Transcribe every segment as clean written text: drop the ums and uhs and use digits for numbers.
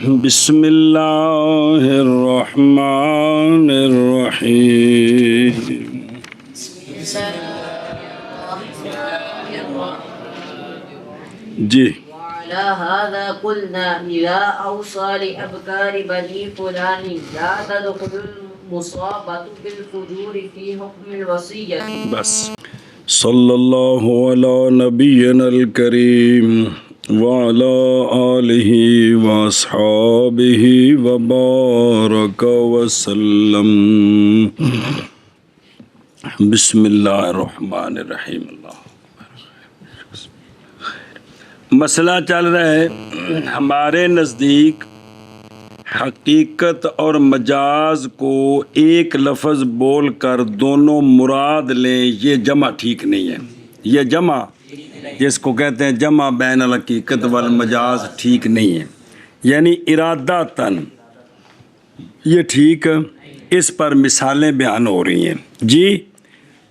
بسم اللہ الرحمن الرحیم. جی. وعلى هذا قلنا إذا أوصى لأبكار بني فلان لا تدخل المصابة بالفجور في حكم الوصية. بس صلی اللہ علی نبینا الکریم وعلى آلہ واصحابہ وبارک وسلم. بسم اللہ الرحمن الرحیم. اللہ مسئلہ چل رہا ہے ہمارے نزدیک حقیقت اور مجاز کو ایک لفظ بول کر دونوں مراد لیں، یہ جمع ٹھیک نہیں ہے. یہ جمع جس کو کہتے ہیں جمع بین الحقیقت والمجاز ٹھیک نہیں ہے، یعنی ارادتاً یہ ٹھیک. اس پر مثالیں بیان ہو رہی ہیں. جی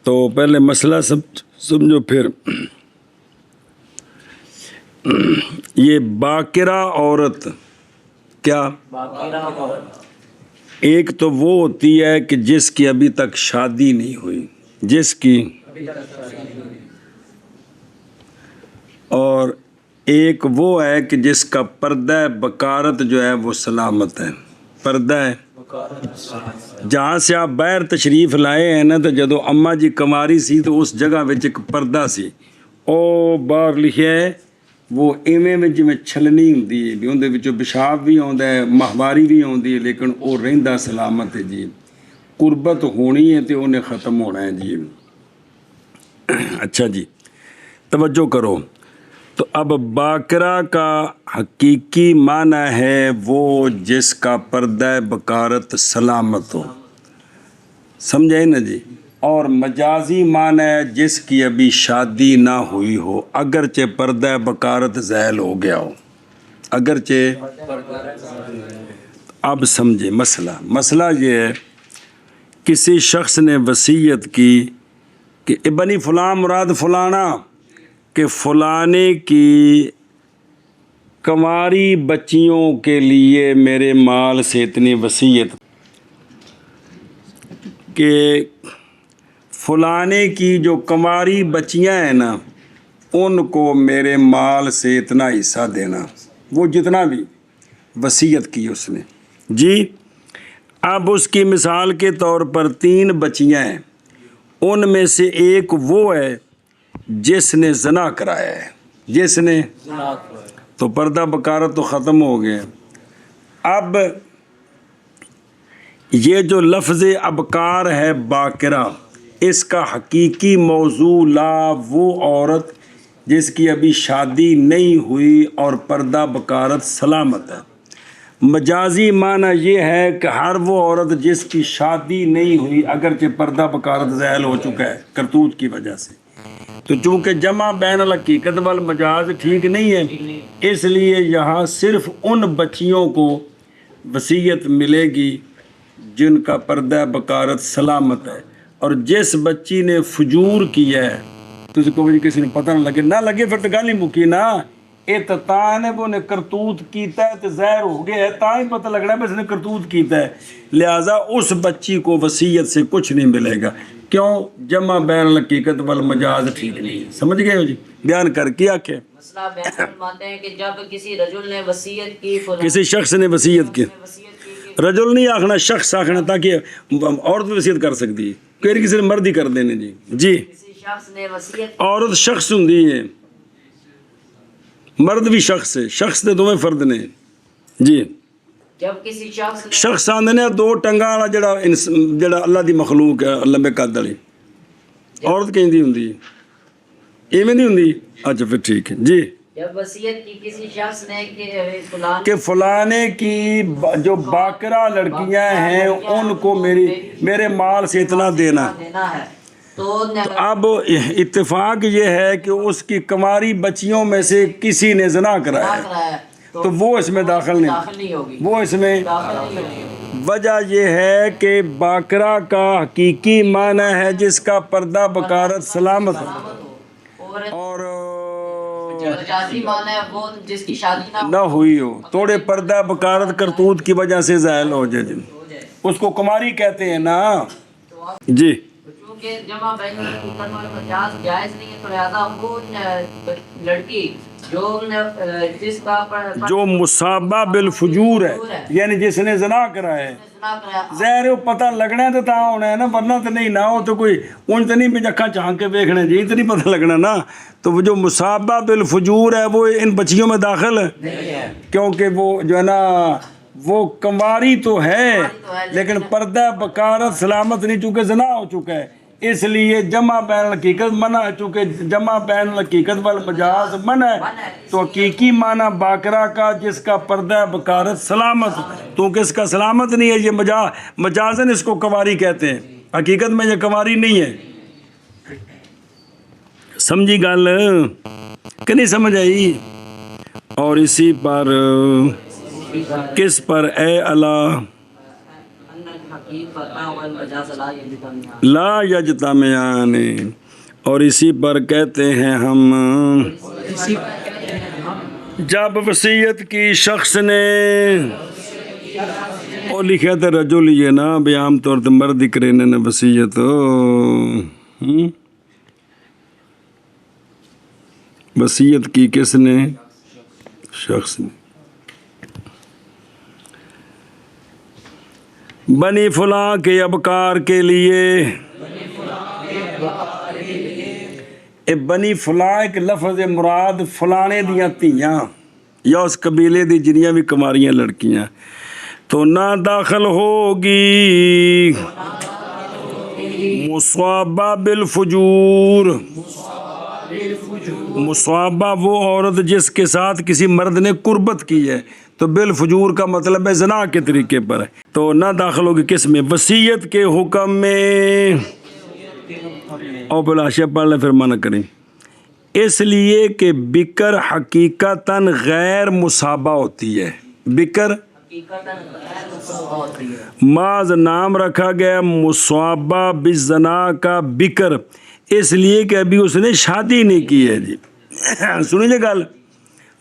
تو پہلے مسئلہ سمجھو. پھر یہ باکرہ عورت کیا؟ ایک تو وہ ہوتی ہے کہ جس کی ابھی تک شادی نہیں ہوئی، جس کی، اور ایک وہ ہے کہ جس کا پردہ بکارت جو ہے وہ سلامت ہے. پردہ ہے جہاں سے آپ باہر تشریف لائے ہیں نا، تو جدو اماں جی کماری سی تو اس جگہ وچ ایک پردہ سی، او باہر لکھیا ہے وہ ایویں میں جویں چھلنی ہوندی ہے بھی اندے وچوں پیشاب بھی آوندا ہے، ماہواری بھی آوندی ہے، لیکن وہ رہندا سلامت ہے. جی قربت ہونی ہے تو انہیں ختم ہونا ہے. جی اچھا جی توجہ کرو. تو اب باکرہ کا حقیقی معنی ہے وہ جس کا پردہ بکارت سلامت ہو، سمجھے نا جی. اور مجازی معنی ہے جس کی ابھی شادی نہ ہوئی ہو اگرچہ پردہ بکارت زائل ہو گیا ہو، اگرچہ. اب سمجھے مسئلہ یہ ہے کسی شخص نے وصیت کی کہ ابنی فلاں مراد فلانا، کہ فلانے کی کنواری بچیوں کے لیے میرے مال سے اتنی وصیت، کہ فلانے کی جو کنواری بچیاں ہیں نا ان کو میرے مال سے اتنا حصہ دینا، وہ جتنا بھی وصیت کی اس نے. جی اب اس کی مثال کے طور پر 3 بچیاں ہیں، ان میں سے ایک وہ ہے جس نے زنا کرایا ہے، جس نے، تو پردہ بکارت تو ختم ہو گیا. اب یہ جو لفظ ابکار ہے باکرہ، اس کا حقیقی موضوع لا وہ عورت جس کی ابھی شادی نہیں ہوئی اور پردہ بکارت سلامت ہے. مجازی معنی یہ ہے کہ ہر وہ عورت جس کی شادی نہیں ہوئی اگرچہ پردہ بکارت زائل ہو چکا ہے کرتوت کی وجہ سے. تو چونکہ جمع بین الحقیقت والمجاز ٹھیک نہیں ہے، اس لیے یہاں صرف ان بچیوں کو وصیت ملے گی جن کا پردہ بکارت سلامت ہے. اور جس بچی نے فجور کیا ہے تو اس کو کسی نے پتہ نہ لگے پھر تو گل ہی مکی نا. یہ تو نے وہ نے کرتوت کیتا ہے تو ظاہر ہو گیا ہے، تا ہی پتہ لگ رہا ہے بس نے کرتوت کیتا ہے، لہٰذا اس بچی کو وصیت سے کچھ نہیں ملے گا. کیوں؟ جمع بین الحقیقت والمجاز ٹھیک نہیں ہے. سمجھ گئے ہو جی؟ بیان کر کے آکھے مسئلہ بیان فرماتے ہیں کہ جب کسی رجل نے وصیت کی، کسی شخص نے وصیت کی، رجل نہیں آخنا شخص آخنا تاکہ عورت بھی وصیت کر سکتی ہے، کسی نے مرد ہی کر دینے. جی جی کسی شخص نے وصیت، عورت شخص ہوندی ہے، مرد بھی شخص ہے، شخص دے دوویں فرد نے. جی جب کسی شخص آندے نے 2 ٹنگاں والا جڑا اللہ دی مخلوق ہے لمبے قد والی. عورت کہیں دی ہوندی ہے ایویں نہیں ہوندی. اچھا پھر ٹھیک ہے. جی جب وصیت کی کسی شخص نے کہ فلانے کی جو باکرہ لڑکیاں ہیں ان کو میرے مال سے اتنا دینا ہے، تو اب اتفاق یہ ہے کہ اس کی کنواری بچیوں میں سے کسی نے زنا کرایا تو وہ اس میں داخل نہیں ہوگی، وہ اس میں. وجہ یہ ہے کہ باکرہ کا حقیقی معنی ہے جس کا پردہ بکارت سلامت ہے، اور مجازی معنی ہے وہ جس کی شادی نہ ہوئی ہو، تھوڑے پردہ بکارت کرتوت کی وجہ سے زائل ہو جائے جی، اس کو کماری کہتے ہیں نا جی۔ چونکہ جمع بین الحقیقت والمجاز جائز نہیں ہے، تو لہٰذا وہ لڑکی جو مصابہ بالفجور ہے، یعنی جس نے زنا کرا ہے، ظاہر ہے پتہ لگنا تو تا ہونا ہے نا، ورنہ تو نہیں، نہ ہو تو کوئی ان تو نہیں بھی اکھاں چاہ کے دیکھنا جی، تو نہیں پتہ لگنا نا۔ تو وہ جو مصابہ بالفجور ہے وہ ان بچیوں میں داخل ہے، کیونکہ وہ جو ہے نا وہ کنواری تو ہے لیکن پردہ بکارت سلامت نہیں، چونکہ زنا ہو چکا ہے، اس لیے جمع بین الحقیقت منع ہے، چونکہ جمع بین الحقیقت والمجاز منع ہے، تو حقیقی معنی باقرہ کا جس کا پردہ بکارت سلامت، تو کس کا سلامت نہیں ہے، یہ مجازن اس کو کنواری کہتے ہیں، حقیقت میں یہ کنواری نہیں ہے۔ سمجھی گل کہ نہیں سمجھ آئی؟ اور اسی پر کس پر اے اللہ لا یجتمعان، اور اسی پر کہتے ہیں ہم جب وصیت کی شخص نے، اور لکھا تھا رجل، یہ نا بھی عام طور پر مرد کرے نے وصیت، وصیت کی کس نے؟ شخص نے۔ بنی فلاں کے ابکار کے لیے، بنی فلاں ایک لفظ مراد فلانے دیاں تیاں یا اس قبیلے دی جنیاں بھی کماریاں لڑکیاں، تو نہ داخل ہوگی مصابہ بالفجور۔ مصابہ وہ عورت جس کے ساتھ کسی مرد نے قربت کی ہے، تو بالفجور کا مطلب ہے زنا کے طریقے پر ہے، تو نہ داخل ہوگی کس میں؟ وصیت کے حکم میں۔ اور بلاشے پڑھ لیں پھر منع کریں، اس لیے کہ بکر حقیقتاً غیر مصابہ ہوتی ہے، بکر معاذ نام رکھا گیا مصابہ بالزنا کا بکر، اس لیے کہ ابھی اس نے شادی نہیں کی ہے جی۔ سنیے گل،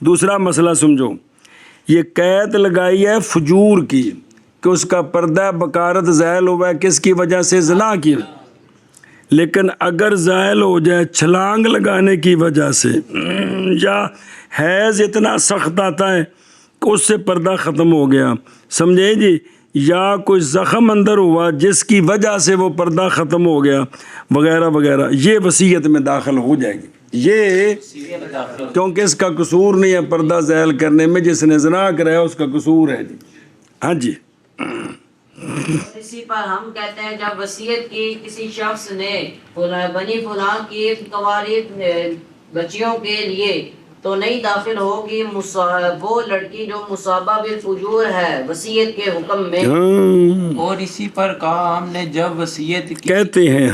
دوسرا مسئلہ سمجھو، یہ قید لگائی ہے فجور کی کہ اس کا پردہ بکارت زائل ہوا ہے، کس کی وجہ سے؟ زنا کی، لیکن اگر زائل ہو جائے چھلانگ لگانے کی وجہ سے، یا حیض اتنا سخت آتا ہے کہ اس سے پردہ ختم ہو گیا، سمجھے جی، یا کوئی زخم اندر ہوا جس کی وجہ سے وہ پردہ ختم ہو گیا وغیرہ وغیرہ، یہ وصیت میں داخل ہو جائے گی، یہ کیونکہ اس کا قصور نہیں ہے پردہ زائل کرنے میں، جس نے زنا کرایا اس کا قصور ہے جی۔ ہاں جی، اسی پر ہم کہتے ہیں جب وصیت کی کسی شخص نے بنی فلاں کی کنواری بچیوں کے لیے، تو نہیں داخل ہوگی وہ لڑکی جو مصابہ بالفجور ہے وصیت کے حکم میں۔ اور اسی پر کہا ہم نے جب وصیت کی، کہتے ہیں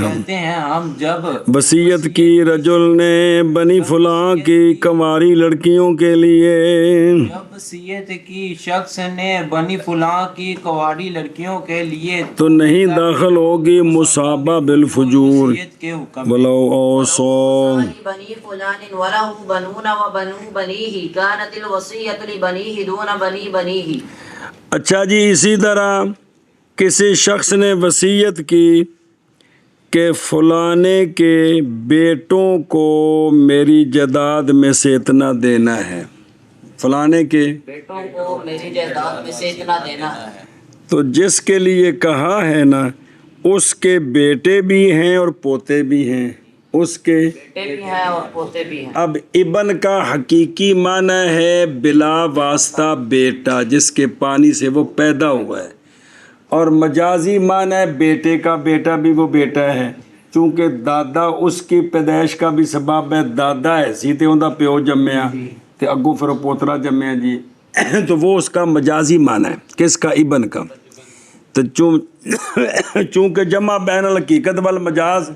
ہم جب وصیت کی رجل نے بنی فلاں کی کنواری لڑکیوں کے لیے، جب وصیت کی شخص نے بنی فلاں کی کنواری لڑکیوں کے لیے، تو نہیں داخل ہوگی مصابہ بالفجور وصیت کے حکم ولو اوصو۔ بنی فلان ولہ بنون و بنو بنیہ کانت الوصیۃ لبنیہ دون بنی بنیہ۔ اچھا جی، اسی طرح کسی شخص نے وصیت کی کہ فلانے کے بیٹوں کو میری جائیداد میں سے اتنا دینا ہے، فلانے کے بیٹوں کو میری جائیداد میں سے اتنا دینا ہے، تو جس کے لیے کہا ہے نا اس کے بیٹے بھی ہیں اور پوتے بھی ہیں، اس کے بیٹے بھی ہیں اور پوتے بھی ہیں۔ اب ابن کا حقیقی معنی ہے بلا واسطہ بیٹا، جس کے پانی سے وہ پیدا ہوا ہے، اور مجازی معنی ہے بیٹے کا بیٹا بھی وہ بیٹا ہے، چونکہ دادا اس کی پیدائش کا بھی سبب ہے، دادا ہے سیتے ہوندا پیو جمیا تے اگوں پھر پوترا جمیا جی، تو وہ اس کا مجازی معنی ہے، کس کا؟ ابن کا۔ تو چونکہ جمع بین الحقیقت والمجاز،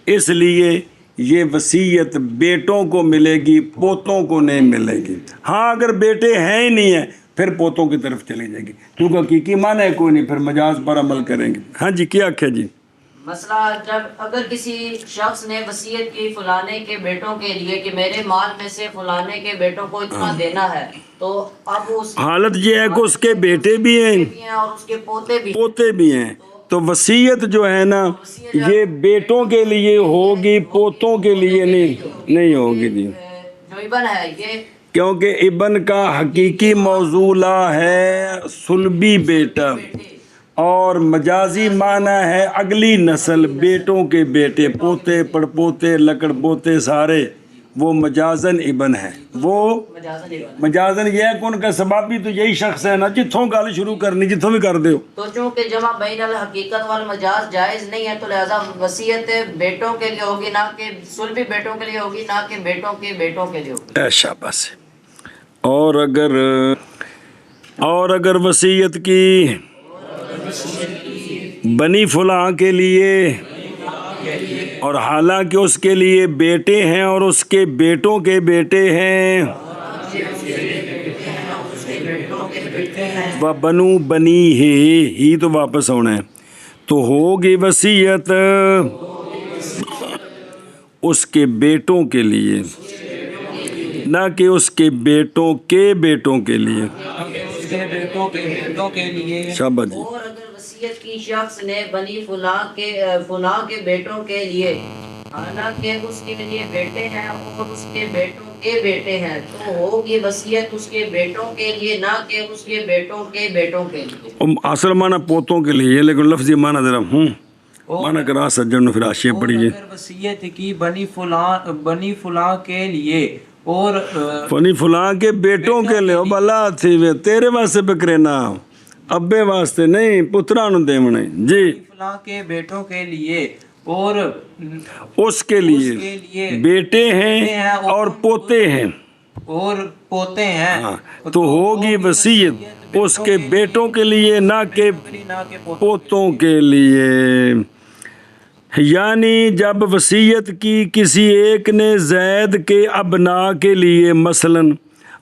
اس لیے یہ وصیت بیٹوں کو ملے گی، پوتوں کو نہیں ملے گی۔ ہاں اگر بیٹے ہیں ہی نہیں ہیں پھر پوتوں کی طرف چلی جائے گی، کیونکہ حقیقی معنی ہے کوئی نہیں، پھر مجاز پر عمل کریں گے۔ ہاں جی، کیا آکھیا جی؟ مسئلہ جب اگر کسی شخص نے وصیت کی فلانے کے بیٹوں کے لیے کہ میرے مال میں سے فلانے کے بیٹوں کو اتنا دینا ہے، تو اب اس حالت یہ ہے کہ اس کے بیٹے بھی ہیں اور اس کے پوتے بھی پوتے بھی ہیں، تو وصیت جو ہے نا یہ بیٹوں کے لیے ہوگی، پوتوں کے لیے نہیں ہوگی جی، جو ابن ہے یہ کیونکہ ابن کا حقیقی موضوع لا ہے صلبی بیٹا، اور مجازی معنی ہے اگلی نسل، بیٹوں کے بیٹے، پوتے پڑپوتے لکڑ پوتے سارے، وہ مجازن ابن ہے، وہ مجازن یہ ہے کہ ان کا سبب بھی تو یہی شخص ہے نا، جتھوں گل شروع کرنی جتھوں بھی کر دیو۔ تو چونکہ جمع بین الحقیقت والمجاز جائز نہیں ہے، تو لہذا وصیت بیٹوں کے لیے ہوگی، نہ کہ صلبی بیٹوں کے لیے ہوگی، نہ کہ بیٹوں کے بیٹوں کے لیے ہوگی۔ ایسا بس۔ اور اگر وصیت کی بنی فلاں کے لیے، اور حالانکہ اس کے لیے بیٹے ہیں اور اس کے بیٹوں کے بیٹے ہیں، بنو بنی ہی تو واپس ہونا ہے، تو ہوگی وصیت اس کے بیٹوں کے لیے، نہ کہ اس کے بیٹوں کے بیٹوں کے لیے۔ شاباش جی۔ اور اگر وصیت کی شخص نے بنی فلاں کے بیٹوں کے لیے، حالانکہ اس کے لیے بیٹے ہیں اور اس کے بیٹوں کے بیٹے ہیں، تو ہوگی وصیت اس کے بیٹوں کے لیے، نہ کہ اس کے بیٹوں کے بیٹوں کے لیے۔ اصل معنی پوتوں کے لیے، لیکن لفظی معنی ذرا معنی کرا سجن پھر آشیہ پڑھیے۔ اگر وصیت کی بنی فلاں کے لیے اور فنی فلاں کے بیٹوں کے لیے، بلا تھی وے تیرے واسطے بکرینا، ابے واسطے نہیں، پترا نو دیونے جی، فلاں کے بیٹوں کے لیے اور اس کے لیے بیٹے ہیں اور پوتے ہیں، اور پوتے ہیں، تو ہوگی وصیت اس کے بیٹوں کے لیے، نہ کہ پوتوں کے لیے۔ یعنی جب وصیت کی کسی ایک نے زید کے ابناء کے لیے مثلاً،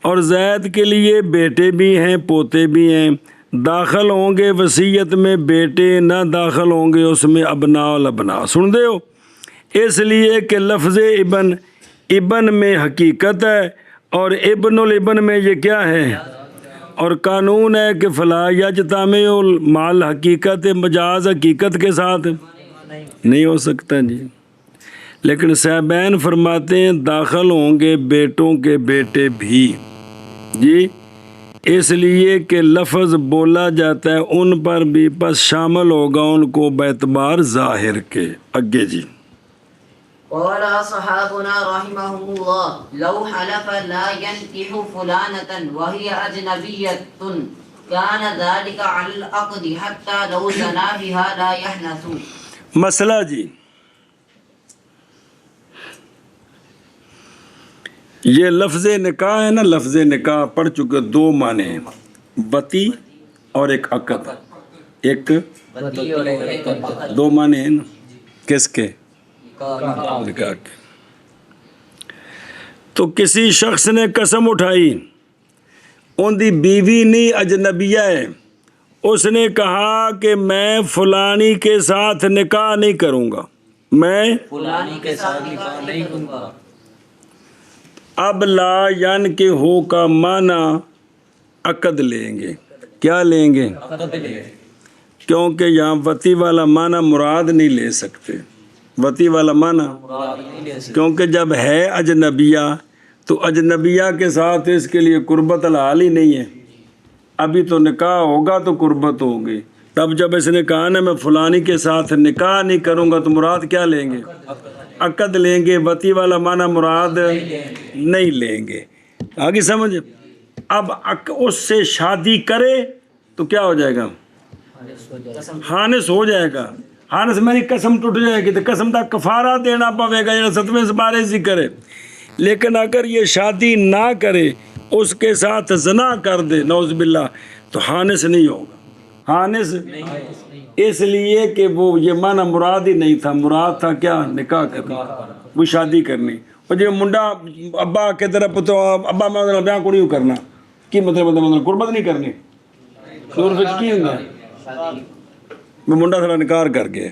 اور زید کے لیے بیٹے بھی ہیں پوتے بھی ہیں، داخل ہوں گے وصیت میں بیٹے، نہ داخل ہوں گے اس میں ابناء الابناء۔ سن دے ہو، اس لیے کہ لفظ ابن میں حقیقت ہے اور ابن الابن میں یہ کیا ہے، اور قانون ہے کہ فلا یجتمع مال حقیقت، مجاز حقیقت کے ساتھ نہیں ہو سکتا جی۔ لیکن صاحبین فرماتے ہیں داخل ہوں گے بیٹوں کے بیٹے بھی جی، اس لیے کہ لفظ بولا جاتا ہے ان پر بھی، پس شامل ہوگا ان کو باعتبار ظاہر کے۔ آگے جی۔ قال صحابنا رحمهم الله لو حلف لا ينكح فلانة وهي أجنبية كان ذلك على العقد حتى لو زنا بها لا يحنث۔ مسئلہ جی، یہ لفظ نکاح ہے نا، لفظ نکاح پڑھ چکے، دو معنی ہیں، وطی اور ایک عقد، ایک دو معنی ہیں نا، کس کے؟ نکاح کے۔ تو کسی شخص نے قسم اٹھائی، ان دی بیوی نہیں اجنبیہ ہے، اس نے کہا کہ میں فلانی کے ساتھ نکاح نہیں کروں گا، میں فلانی کے ساتھ نکاح نہیں کروں گا۔ اب لا ین کے ہو کا معنی عقد لیں گے، کیا لیں گے؟ کیونکہ یہاں وطی والا معنی مراد نہیں لے سکتے، وطی والا معنی، کیونکہ جب ہے اجنبیہ تو اجنبیہ کے ساتھ اس کے لیے قربت الحال ہی نہیں ہے، ابھی تو نکاح ہوگا تو قربت ہوگی، تب جب اس نے کہا نا میں فلانی کے ساتھ نکاح نہیں کروں گا تو مراد کیا لیں گے؟ عقد لیں گے، وطی والا معنی مراد نہیں لیں گے۔ آگے سمجھ؟ اب اس سے شادی کرے تو کیا ہو جائے گا؟ خانس ہو جائے گا، خانس میری قسم ٹوٹ جائے گی تو قسم کا کفارہ دینا پڑے گا، یا ستویں سپارے سے کرے۔ لیکن اگر یہ شادی نہ کرے، اس کے ساتھ زنا کر دے نعوذ باللہ، تو خانس نہیں ہوگا، خانس اس لیے کہ وہ یہ معنی مراد ہی نہیں تھا، مراد تھا کیا؟ نکاح کرنا، وہ شادی کرنی۔ اور جو منڈا ابا کے طرف تو ابا میں بیاہ کو نہیں کرنا کی مطلب قربت نہیں کرنی، دور فکر کی ہوں گا، وہ منڈا تھوڑا نکار کر گئے،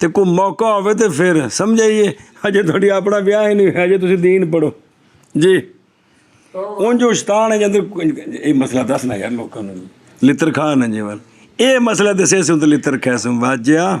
ਤੇ ਕੋਈ ਮੌਕਾ ਹੋਵੇ ਤੇ ਫਿਰ ਸਮਝਾਈਏ ਅਜੇ ਤੁਹਾਡੀ ਆਪਣਾ ਵਿਆਹ ਹੀ ਨਹੀਂ ਹੋਇਆ ਅਜੇ ਤੁਸੀਂ ਦੀਨ ਪੜੋ ਜੀ ਉਹ ਜੋ ਸ਼ੈਤਾਨ ਹੈ ਜੰਦਰ ਇਹ ਮਸਲਾ ਦੱਸਣਾ ਯਾਰ ਲੋਕਾਂ ਨੂੰ ਲਿੱਤਰ ਖਾਨ ਜੀਵਨ ਇਹ ਮਸਲਾ ਦੱਸੇ ਸੁਣ ਲਿੱਤਰ ਖੈਸਮ ਵਾਜਿਆ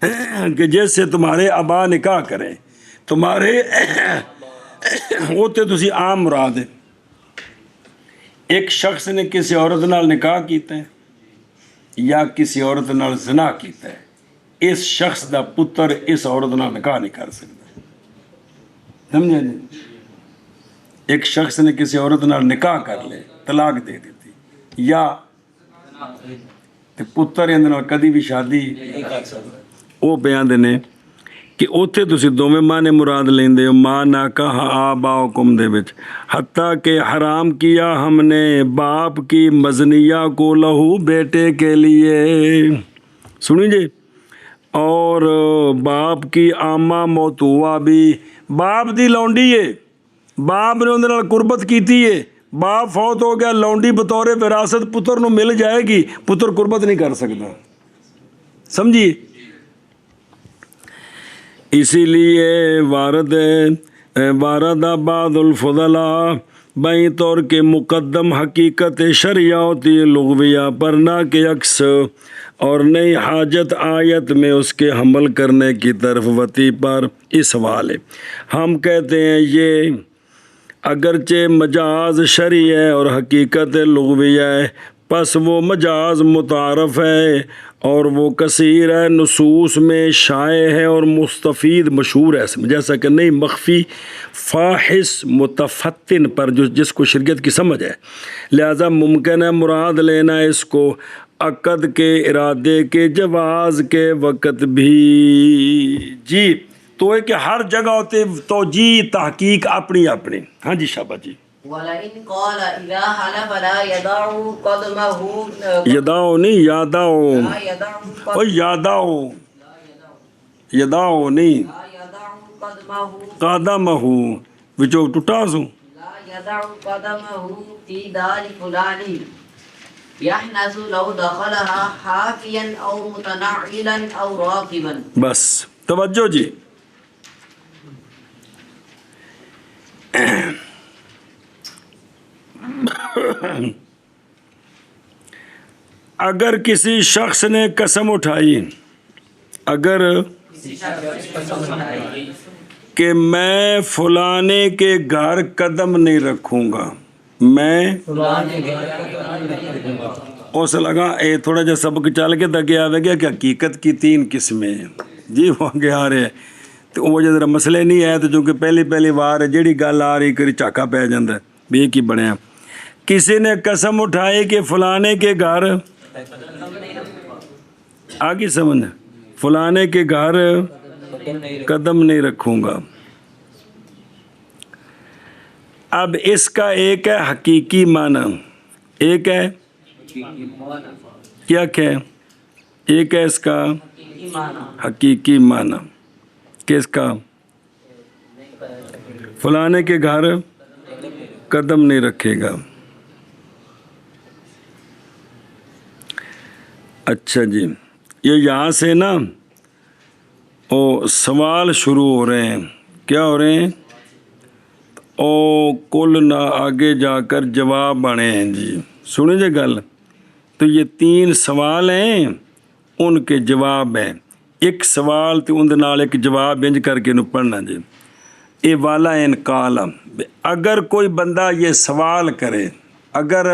کہ جیسے تمہارے آبا نکاح کریں تمہارے ہوتے تسی عام مراد ہے ایک شخص نے کسی عورت نال نکاح کیتا ہے یا کسی عورت نال زنا کیتا ہے اس شخص دا پتر اس عورت نال نکاح نہیں کر سکتا سمجھے جی ایک شخص نے کسی عورت نال نکاح کر لے طلاق دے دیتی یا تے پتر اندر نال کدی بھی شادی وہ بیان دینے کہ اوتھے تسی دوویں معنی مراد لیندے ہو ماں ناکاح آباؤکم دے وچ حتیٰ کہ حرام کیا ہم نے باپ کی مزنیہ کو لہو بیٹے کے لیے سنیں جی اور باپ کی آمہ موتوا بھی باپ دی لونڈی ہے باپ نے اندر نال قربت کیتی ہے باپ فوت ہو گیا لونڈی بطور وراثت پتر نو مل جائے گی پتر قربت نہیں کر سکتا سمجھیے اسی لیے وارد بعض الفضلاء بائیں طور کے مقدم حقیقت شرعیہ ہوتی ہے لغویہ پر نہ کہ عکس اور نئی حاجت آیت میں اس کے حمل کرنے کی طرف وتی پر اس حوالے ہم کہتے ہیں یہ اگرچہ مجاز شرعی ہے اور حقیقت لغویہ ہے پس وہ مجاز متعارف ہے اور وہ کثیر ہے نصوص میں شائع ہے اور مستفید مشہور ہے اس میں جیسا کہ نہیں مخفی فاحش متفتن پر جس کو شریعت کی سمجھ ہے لہذا ممکن ہے مراد لینا اس کو عقد کے ارادے کے جواز کے وقت بھی جی تو ہے کہ ہر جگہ ہوتے توجیہ تحقیق اپنی اپنی ہاں جی شابہ جی وَلَئِنْ قَالَ إِذَا حَلَفَ لَا يَدَعُ قَدْمَهُ یداؤ نہیں یاداؤ لَا يَدَعُ او یاداؤ یداؤ نہیں قَدْمَهُ قادمہو وچو ٹوٹا سو لا يدع قدمه في دار فلان يحنث لو دخلها حافيا أو متنعلا أو راكبا بس توجہ جی اگر کسی شخص نے قسم اٹھائی اگر کہ میں فلانے کے گھر قدم نہیں رکھوں گا میں اس لگا اے تھوڑا جا سبق چل کے تک آوے گیا کہ حقیقت کی 3 قسمیں جی وہ آگے آ رہے تو وہ ذرا مسئلے نہیں ہے تو چونکہ پہلی وار ہے جیڑی گل آ رہی کری چاکا پہ جاندہ ہے بھی ایک ہی بڑے ہیں کسی نے قسم اٹھائی کہ فلانے کے گھر آگے سمجھ فلانے کے گھر قدم نہیں رکھوں گا اب اس کا ایک ہے حقیقی معنی ایک ہے کیا کہ ایک ہے اس کا حقیقی معنی کس کا فلانے کے گھر قدم نہیں رکھے گا اچھا جی یہ یہاں سے نا سوال شروع ہو رہے ہیں کیا ہو رہے ہیں کل نہ آگے جا کر جواب بنے ہیں جی سنیں جی گل تو یہ 3 سوال ہیں ان کے جواب ہیں ایک سوال تو ان نال ایک جواب انج کر کے پڑھنا جی اے والا انقال اگر کوئی بندہ یہ سوال کرے اگر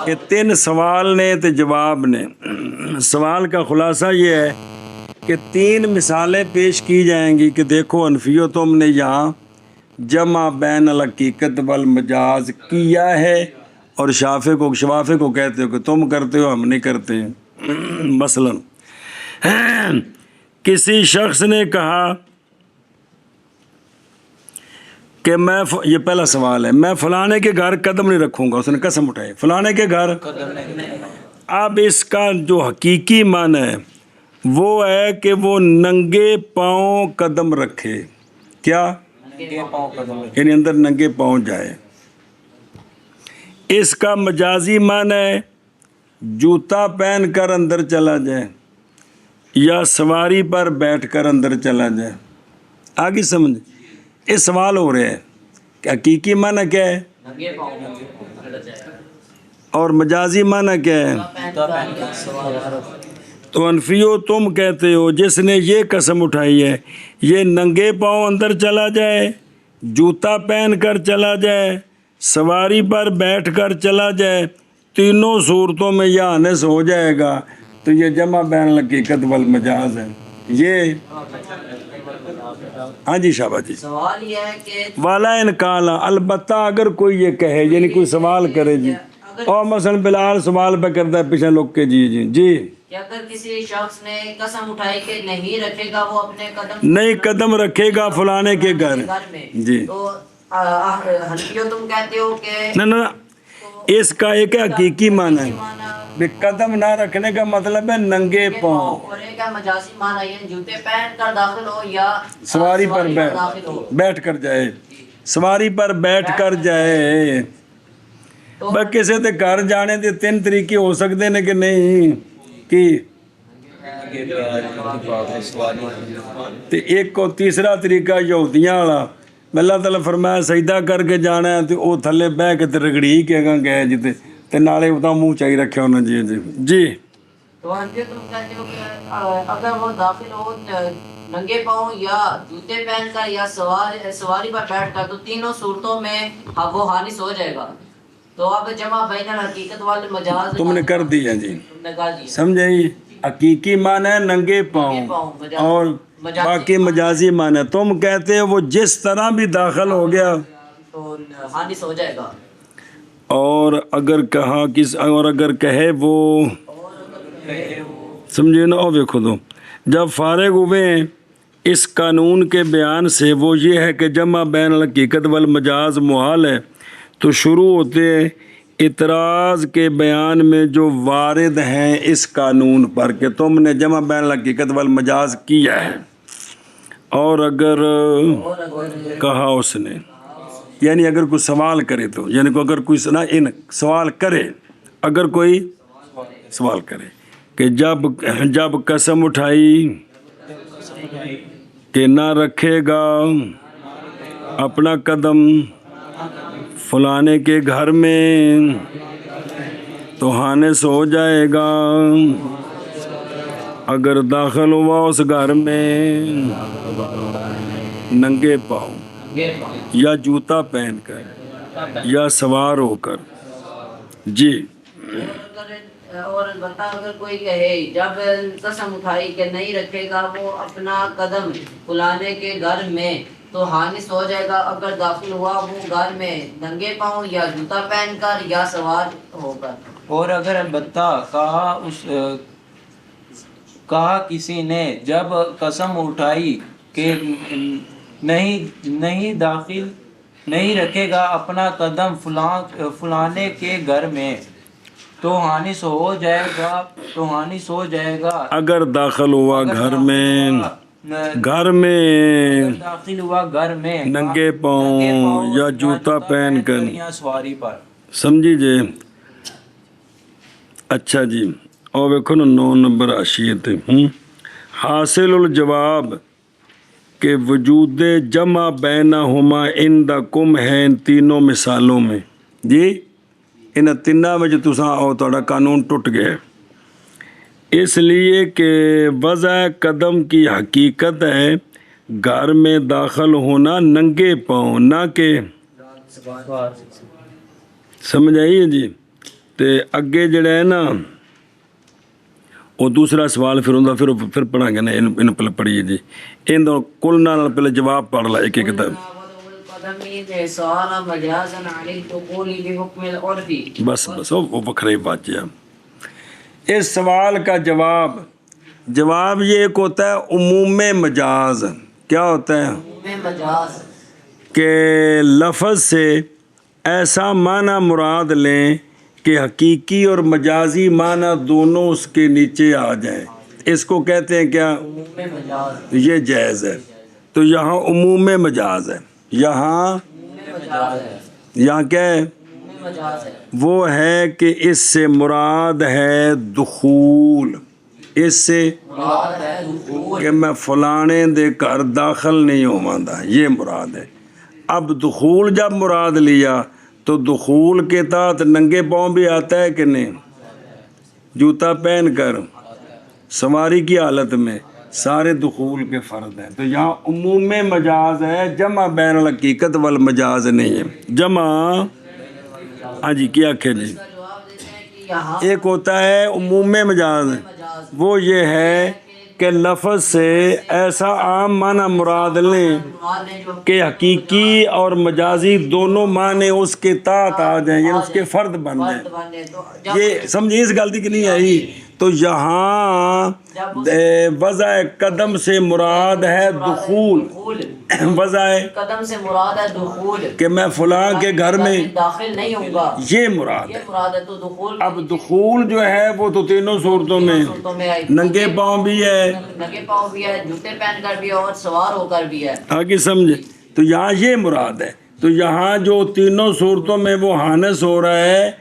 یہ 3 سوال نے تو جواب نے سوال کا خلاصہ یہ ہے کہ 3 مثالیں پیش کی جائیں گی کہ دیکھو انفیو تم نے یہاں جمع بین الحقیقت والمجاز کیا ہے اور شوافے کو کہتے ہو کہ تم کرتے ہو ہم نہیں کرتے مثلا کسی شخص نے کہا کہ یہ پہلا سوال ہے میں فلانے کے گھر قدم نہیں رکھوں گا اس نے قسم اٹھائی فلانے کے گھر اب اس کا جو حقیقی معنی ہے وہ ہے کہ وہ ننگے پاؤں قدم رکھے کیا یعنی اندر ننگے پاؤں جائے اس کا مجازی معنی ہے جوتا پہن کر اندر چلا جائے یا سواری پر بیٹھ کر اندر چلا جائے آگے سمجھ یہ سوال ہو رہے ہیں کہ حقیقی معنی کیا ہے اور مجازی معنی کیا ہے تو انفیو تم کہتے ہو جس نے یہ قسم اٹھائی ہے یہ ننگے پاؤں اندر چلا جائے، جوتا پہن کر چلا جائے، سواری پر بیٹھ کر چلا جائے، تینوں صورتوں میں یہ آنس ہو جائے گا، تو یہ جمع بین الحقیقت والمجاز ہے۔ یہ ہاں جی شاباش جی۔ سوال یہ ہے کہ والا انکالا، البتہ اگر کوئی یہ کہے، یعنی کوئی سوال کرے جی، اور مثلا بلال سوال پہ کرتا ہے پیچھے لوگ کے جی جی جی، کہ اگر کسی شخص نے قسم اٹھائی کہ نہیں رکھے گا وہ اپنے قدم نہیں قدم رکھے گا فلانے کے گھر میں، جی، تو حنفیوں تم کہتے ہو کہ نہ نہ اس کا ایک حقیقی معنی ہے بھی قدم نہ رکھنے کا مطلب ہے ننگے پاؤں، اور ایک ہے مجازی معنی یہ جوتے پہن کر داخل ہو یا سواری پر داخل ہو۔ بیٹھ کر جائے، سواری پر بیٹھ کر جائے۔ بس کسی تے گھر جانے دے تین طریقے ہو سکتے ہیں کہ نہیں کہ تے ایک کو تیسرا طریقہ یہودیاں والا، اللہ تعالیٰ فرمایا سجدہ کر کے جانا ہے تو وہ تھلے بہ کے تے رگڑی کے گا گئے جی تے نالے اتنا منہ چاہی رکھے انہوں جی جی جی۔ تو حنفیوں تم کہتے ہو کہ اگر وہ داخل ہو ننگے پاؤں یا جوتے پہن کر یا سواری پر بیٹھ کر، تو تینوں صورتوں میں وہ حادث ہو جائے گا۔ تو اب جمع بین الحقیقت والمجاز تم نے کر دیا جی، تم نے کر دیا۔ سمجھے جی؟ حقیقی معنی ہے ننگے پاؤں اور باقی مجازی معنی ہے۔ تم کہتے ہو وہ جس طرح بھی داخل ہو گیا تو حادث ہو جائے گا۔ اور اگر کہا اور اگر کہے وہ سمجھے نا، اور دیکھو تو جب فارغ ہوئے ہیں اس قانون کے بیان سے، وہ یہ ہے کہ جمع بین الحقیقت والمجاز محال ہے، تو شروع ہوتے ہیں اعتراض کے بیان میں جو وارد ہیں اس قانون پر کہ تم نے جمع بین الحقیقت والمجاز کیا ہے۔ اور اگر کہا اس نے، یعنی اگر کوئی سوال کرے تو، یعنی اگر کوئی سوال کرے، اگر کوئی سوال کرے کہ جب قسم اٹھائی کہ نہ رکھے گا اپنا قدم فلانے کے گھر میں تو حانس ہو جائے گا، اگر داخل ہوا اس گھر میں ننگے پاؤں یا جوتا پہن کر یا سوار ہو کر جی۔ اور البتہ اگر کوئی کہے جب قسم اٹھائی کہ نہیں رکھے گا وہ اپنا قدم فلانے کے گھر میں تو حانس ہو جائے گا، اگر داخل ہوا وہ گھر میں ننگے پاؤں یا جوتا پہن کر یا سوار ہو کر۔ اور اگر البتہ کہا کسی نے جب قسم اٹھائی کہ نہیں رکھے گا اپنا قدم فلانے کے گھر میں تو حانس ہو جائے گا، اگر داخل ہوا گھر میں داخل ہوا گھر میں ننگے پاؤں یا جوتا پہن کر یا سواری پر۔ سمجھی جی؟ اچھا جی، اور دیکھو نا 9 نمبر آشیت حاصل الجواب کہ وجود جمع بینہما عندکم ہے ان تینوں مثالوں میں جی، ان تینوں میں تھوڑا قانون ٹوٹ گیا، اس لیے کہ وضع قدم کی حقیقت ہے گھر میں داخل ہونا ننگے پاؤں، نہ کہ سمجھ آئیے جی۔ تے اگے جڑا ہے نا وہ دوسرا سوال پھر پڑھا گے نا، ان پہلے پڑھیے جی، ان دونوں کل نال پہلے جواب پڑھ لا ایک ایک طرح، بس وہ بکھرا ہی بات ہے۔ اس سوال کا جواب یہ ایک ہوتا ہے عموم مجاز۔ کیا ہوتا ہے؟ کہ لفظ سے ایسا معنی مراد لیں کہ حقیقی اور مجازی معنی دونوں اس کے نیچے آ جائیں، اس کو کہتے ہیں کیا؟ یہ جائز ہے۔ تو یہاں عموم مجاز ہے، یہاں کیا ہے؟ وہ ہے کہ اس سے مراد ہے دخول، اس سے کہ میں فلانے دے گھر داخل نہیں ہواندا، یہ مراد ہے۔ اب دخول جب مراد لیا تو دخول کے تحت ننگے پاؤں بھی آتا ہے کہ نہیں؟ جوتا پہن کر سواری کی حالت میں سارے دخول کے فرد ہیں. تو یہاں عموم مجاز ہے, جمع بین الحقیقت والمجاز نہیں ہے. جمع ہاں جی کیا کہ جی جواب دیتے ہیں کہ یہاں ایک ہوتا ہے عموم مجاز, وہ یہ ہے کہ لفظ سے ایسا عام معنی مراد لیں مراد نے جو کہ حقیقی اور مجازی دونوں معنی اس کے تحت آ جائیں, یعنی اس کے فرد بن جائیں. فرد بنے تو جب یہ سمجھیے اس غلطی کی نہیں آئی. تو یہاں وضع قدم سے مراد ہے دخول, دخول وضع قدم سے مراد ہے دخول, کہ میں فلاں کے گھر میں داخل نہیں ہوں گا, یہ مراد یہ ہے. مراد ہے. تو دخول اب دخول جو ہے وہ تو تینوں صورتوں میں, صورتوں میں آئی, ننگے پاؤں بھی ہے, ننگے پاؤں بھی ہے, جوتے پہن کر بھی ہے, اور سوار ہو کر بھی ہے. آگے سمجھے. تو یہاں یہ مراد ہے. تو یہاں جو تینوں صورتوں میں وہ حانس ہو رہا ہے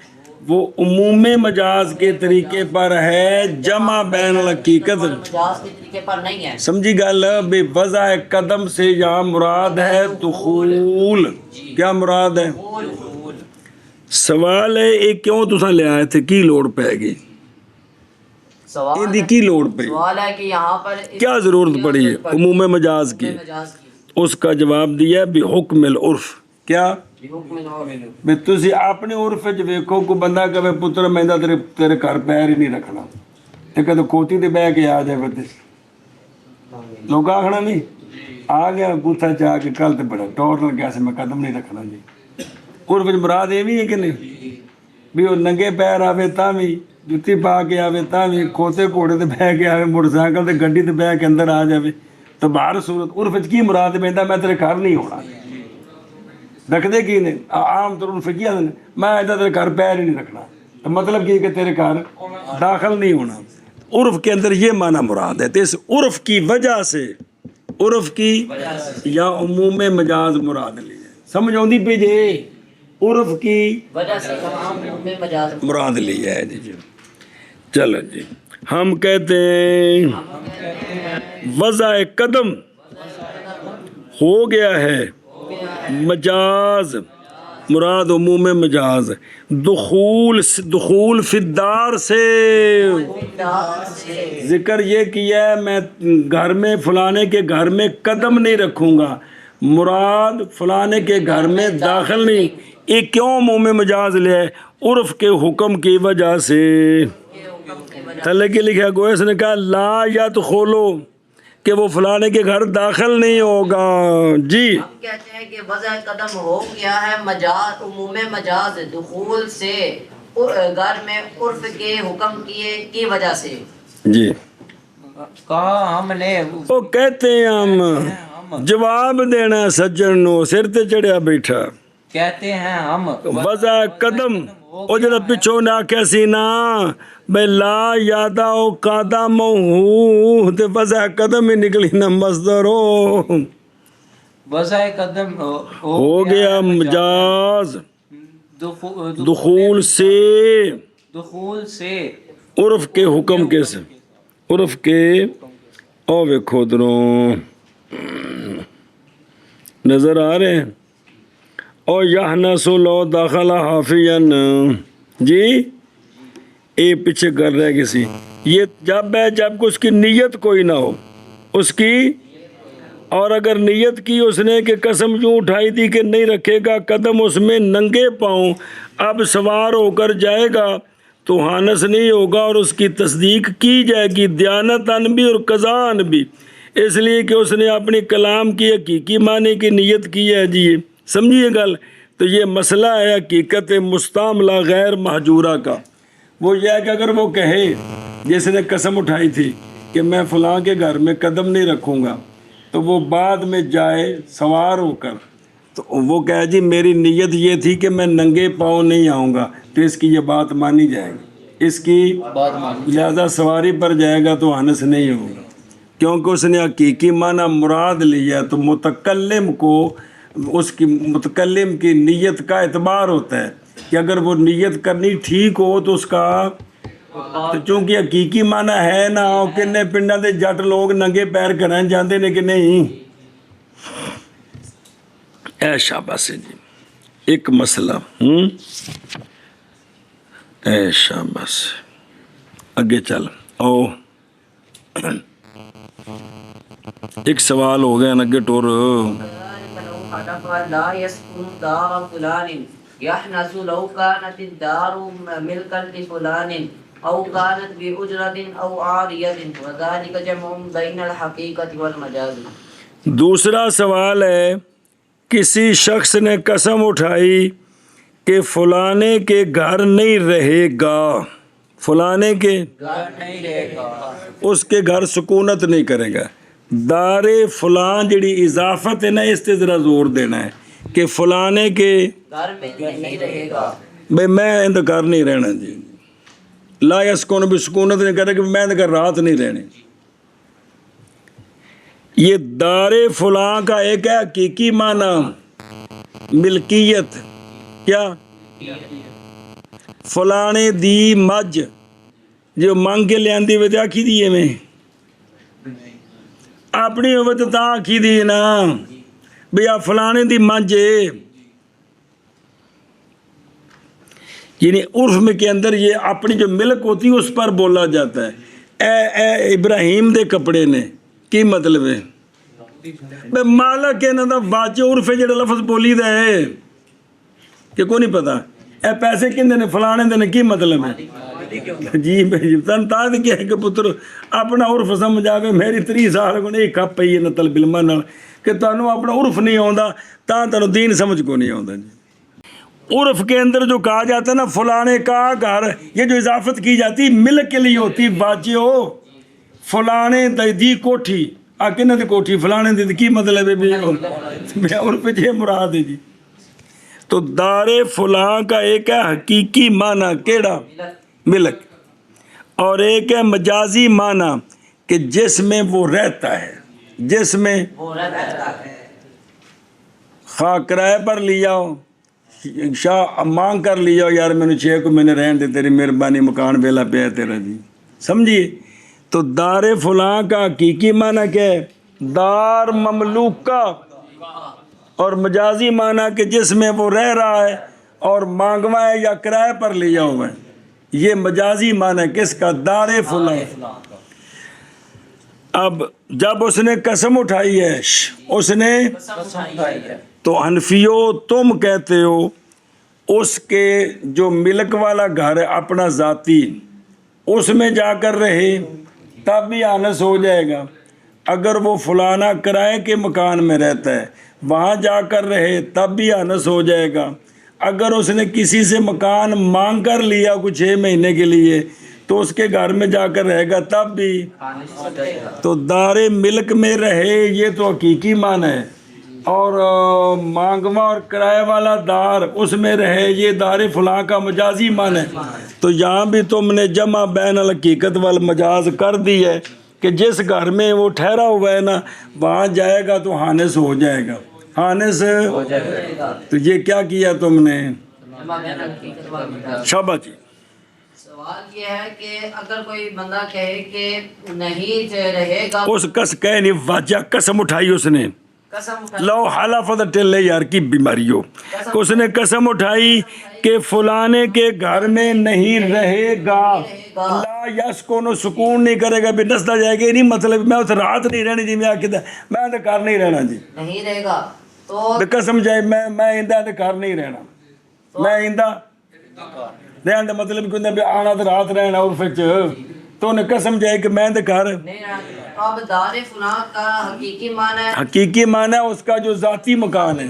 وہ عموم مجاز کے طریقے پر ہے, جمع بین الحقیقت. مجاز کے طریقے پر نہیں ہے. سمجھی گل, بے وضع قدم سے یہاں مراد ہے دخول. کیا مراد ہے؟ دخول. سوال ہے یہ کیوں تساں لے آئے تھے, کی لوڑ پہ گئی, سوال یہ کی لوڑ پہ, سوال ہے کہ یہاں پر کیا ضرورت پڑی ہے عموم مجاز کی؟ مجاز کی اس کا جواب دیا بحکم العرف. کیا حکم نور. بھی تسی اپنے عرف وچ ویکھو کو بندہ کہے پتر میندا تیرے گھر پیر ہی نہیں رکھنا, تے کدے کوٹی تے بہ کے آ جائے تے لوگ آخنا نہیں آ گیا گوتھا چاہ کے کل تے بڑا ٹور لگ گیا سے میں قدم نہیں رکھنا جی. عرف وچ مراد یہ بھی ہے کہ نہیں بھی وہ ننگے پیر آوے تاں بھی, جُتی پا کے آوے تاں بھی, کھوتے گھوڑے تے بہ کے آوے, موٹر سائیکل تے گڈی تے بہ کے اندر آ جاوے. تو باہر صورت عرف وچ کی مراد بیندا میں تیرے گھر نہیں ہونا, رکھتے کی نے عام طور عرف کی آدھے میں ایسا تیرے گھر پیر ہی نہیں رکھنا. تو مطلب کی کہ تیرے گھر داخل نہیں ہونا. عرف کے اندر یہ معنی مراد ہے. تو اس عرف کی وجہ سے, عرف کی یا عموم مجاز مراد لی ہے. سمجھ آؤندی پہ جی, عرف کی وجہ سے تمام میں مجاز مراد لی ہے جی. چلو جی, ہم کہتے ہیں وضع قدم ہو گیا ہے مجاز, مراد عموم مجاز. دخول فی الدار سے ذکر یہ کیا ہے میں گھر میں فلانے کے گھر میں قدم نہیں رکھوں گا, مراد فلانے کے گھر میں داخل نہیں. یہ کیوں عموم مجاز لے ہے؟ عرف کے حکم کی وجہ سے. تھلے کے لکھا گویا اس نے کہا لا یدخلو, کہ وہ فلانے کے گھر داخل نہیں ہوگا. جی ہم کہتے ہیں کہ وضع قدم ہو گیا ہے مجاز, عموم مجاز دخول سے گھر میں عرف کے حکم کی وجہ سے. جی کہا ہم نے وہ کہتے ہیں ہم, جواب دینا سجن نو سر تے چڑھیا بیٹھا. کہتے ہیں ہم وضع قدم او جڑا پچھوں نے آکھیا سی نا بے لا یادا او قدم ہو, تے وضع قدم ہی نکلی نا مصدر ہو, وضع قدم ہو گیا مجاز دخول سے, دخول سے عرف کے حکم کے سے, عرف کے او ویکھو دروں نظر آ رہے ہیں. او یحنس لو داخل حافین, جی اے پیچھے کر رہے کسی, یہ جب ہے جب اس کی نیت کوئی نہ ہو اس کی, اور اگر نیت کی اس نے کہ قسم یوں اٹھائی تھی کہ نہیں رکھے گا قدم اس میں ننگے پاؤں, اب سوار ہو کر جائے گا تو حانس نہیں ہوگا, اور اس کی تصدیق کی جائے گی دیانتاً بھی اور قضاءً بھی, اس لیے کہ اس نے اپنی کلام کی حقیقی معنی کی نیت کی ہے. جی سمجھیے گل. تو یہ مسئلہ ہے حقیقت مستعملہ غیر محجورہ کا. وہ یہ ہے کہ اگر وہ کہے جس نے قسم اٹھائی تھی کہ میں فلاں کے گھر میں قدم نہیں رکھوں گا, تو وہ بعد میں جائے سوار ہو کر, تو وہ کہے جی میری نیت یہ تھی کہ میں ننگے پاؤں نہیں آؤں گا, تو اس کی یہ بات مانی جائے گی, اس کی لہذا سواری پر جائے گا تو حنس نہیں ہوگا, کیونکہ اس نے حقیقی معنی مراد لیا. تو متکلم کو اس کی متکلم کی نیت کا اعتبار ہوتا ہے کہ اگر وہ نیت کرنی ٹھیک ہو تو اس کا, تو چونکہ حقیقی معنی ہے نا, کنے پنڈاں دے جٹ لوگ ننگے پیر کرن جاندے نے کہ نہیں. اے شاباش جی, ایک مسئلہ اے شاباش, اگے چل او ایک سوال ہو گیا نا کہ ٹور لو حلف لا يسكن دار فلان يحنس لو كانت الدار ملكا لفلان أو كانت بأجرة أو عارية وذلك جمع بين الحقيقة والمجاز. دوسرا سوال ہے کسی شخص نے قسم اٹھائی کہ فلانے کے گھر نہیں رہے گا، فلانے کے گھر نہیں رہے گا، اس کے گھر سکونت نہیں کرے گا. دار فلان جڑی اضافت ہے نا، اس تے ذرا زور دینا ہے کہ فلانے کے گھر میں نہیں رہے گا. بھئی میں اندر گھر نہیں رہنا جی، لا یسکن بھی سکونت نہیں کرے کہ میں اندر رات نہیں رہنی. یہ دار فلاں کا ایک ہے حقیقی معنی ملکیت، کیا فلانے دی مجھ جو منگ کے لیاندی ہوئے تے آکھی دیئے میں اپنی ہوئے تو تاں آکھی دی نا بھئی آپ فلانے دی مجھ ہے. یعنی عرف میں کے اندر یہ اپنی جو ملک ہوتی ہے اس پر بولا جاتا ہے. اے ابراہیم دے کپڑے نے کی مطلب ہے بے مالک ہے نا دا باچے عرف ہے جڑا لفظ بولی دا ہے کہ کو نہیں پتا اے پیسے کندے نے فلانے دے نے کی مطلب ہے جی بھائی تن تا دے کیا ہے کہ پتر اپنا عرف سمجھ آوے. میری 30 سال کو نہیں کھپ پئی ہے نا طلب علم نال کہ تانوں اپنا عرف نہیں آوندا تاں تانوں دین سمجھ کو نہیں آوندا. جی عرف کے اندر جو کہا جاتا ہے نا فلانے کا گھر، یہ جو اضافت کی جاتی ملک کے لیے ہوتی. باجے ہو فلانے دی کوٹھی آکے دی کوٹھی فلانے دی کی مطلب ہے بھی عرف یہ مراد ہے. جی تو دار فلاں کا ایک ہے حقیقی معنی کیڑا ملک، اور ایک ہے مجازی معنی کہ جس میں وہ رہتا ہے، جس میں خواہ کرائے پر لیا ہو، شاہ مانگ کر لیا ہو یار میں نے 6 کو میں نے رہن دے تیری مہربانی مکان ویلا پہ ہے تیرا. جی سمجھیے تو دار فلاں کا حقیقی معنی کیا ہے دار مملوکہ، اور مجازی معنی کہ جس میں وہ رہ رہا ہے اور مانگوا ہے یا کرائے پر لیا ہوا ہے. یہ مجازی معنی کس کا دار فلاں. اب جب اس نے قسم اٹھائی ہے اس نے تو حنفیو تم کہتے ہو اس کے جو ملک والا گھر ہے اپنا ذاتی اس میں جا کر رہے تب بھی آنس ہو جائے گا. اگر وہ فلانا کرائے کے مکان میں رہتا ہے وہاں جا کر رہے تب بھی آنس ہو جائے گا. اگر اس نے کسی سے مکان مانگ کر لیا کچھ 6 مہینے کے لیے تو اس کے گھر میں جا کر رہے گا تب بھی. تو دار ملک میں رہے یہ تو حقیقی معنی ہے، اور مانگوا اور کرائے والا دار اس میں رہے یہ دار فلاں کا مجازی معنی ہے. تو یہاں بھی تم نے جمع بین الحقیقت والمجاز کر دی ہے کہ جس گھر میں وہ ٹھہرا ہوا ہے نا وہاں جائے گا تو حانس ہو جائے گا، حانس ہو جائے گا. تو یہ کیا کیا تم نے شاباش جی. سوال یہ ہے کہ اگر کوئی بندہ کہے کہ نہیں رہے گا، اس کس کہے نہیں واجہ قسم اٹھائی اس نے لو حلف ٹلے یار کی بیماری ہو، اس نے قسم اٹھائی کہ فلانے کے گھر میں نہیں رہے گا، لا یسکن سکون نہیں کرے گا بھی نسدا جائے گا. نہیں مطلب میں اس رات نہیں رہنی جی، میں تو گھر نہیں رہنا جی، نہیں رہے گا تو قسم جائے میں اندہ گھر نہیں رہنا، میں اندہ رہن دا مطلب کہ بھی آنا تو رات رہنا عرف تو انہیں قسم جائے کہ میں گھر نہیں رہنا. اب دار فلاں کا حقیقی معنی ہے، حقیقی معنی ہے اس کا جو ذاتی مکان ہے،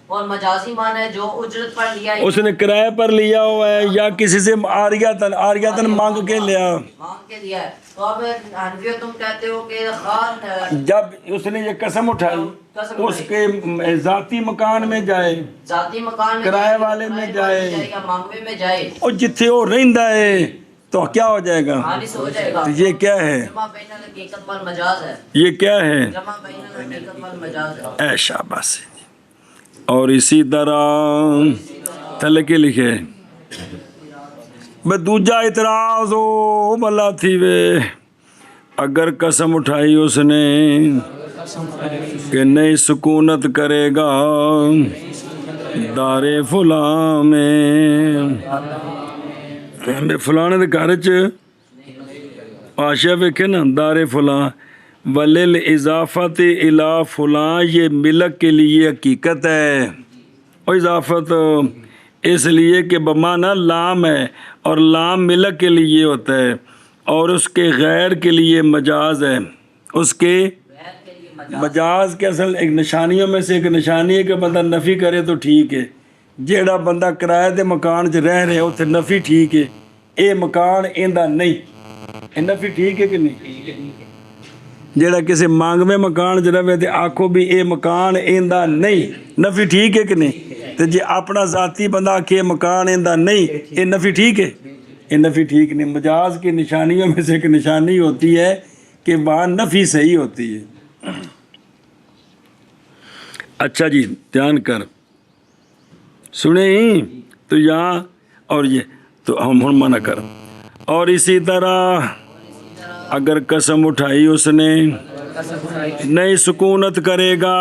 اور مجازی معنی ہے جو اجرت پر لیا اس نے کرائے پر لیا ہوا ہے یا کسی سے آریاتن مانگ کے لیا ہے. تو اب حنفیہ تم کہتے ہو کہ خان جب اس نے یہ قسم اٹھائی اس کے ذاتی مکان میں جائے، ذاتی مکان میں کرائے والے میں جائے یا مانگوے میں جائے اور جتھے وہ رہندا ہے تو کیا ہو جائے گا؟ خالص ہو جائے گا. تو یہ کیا ہے؟ جمع بین الحقیقت والمجاز ہے. یہ کیا ہے؟ جمع بین الحقیقت والمجاز ہے. اے شاباش. اور اسی طرح تھلے کے لکھے میں دوجا اعتراض ہو بلا تھی وے اگر قسم اٹھائی اس نے کہ نہیں سکونت کرے گا دار فلاں میں فلانے دے گھر چ آشیا ویکھے نا دار فلاں ولیل اضافت الا فلاں، یہ ملک کے لیے حقیقت ہے، اور اضافت اس لیے کہ بمانا لام ہے، اور لام ملک کے لیے ہوتا ہے، اور اس کے غیر کے لیے مجاز ہے، اس کے مجاز کے اصل ایک نشانیوں میں سے ایک نشانی ہے کہ بندہ نفی کرے تو ٹھیک ہے، جیڑا بندہ کرائے دے مکان چ رہ رہے اتنے نفی ٹھیک ہے، اے مکان ایندا نہیں، اے نفی ٹھیک ہے کہ نہیں؟ جیڑا کسی مانگویں مکان چ رہے تے آکھو بھی اے مکان ایندا نہیں، نفی ٹھیک ہے کہ نہیں؟ تے جی اپنا ذاتی بندہ آکھے مکان ایندا نہیں، اے نفی ٹھیک ہے؟ اے نفی ٹھیک نہیں۔ مجاز کی نشانیوں میں سے ایک نشانی ہوتی ہے کہ وہاں نفی صحیح ہوتی ہے۔ اچھا جی دھیان کر سنیں تو یہاں اور یہ تو ہم منع کر، اور اسی طرح اگر قسم اٹھائی اس نے نہیں سکونت کرے گا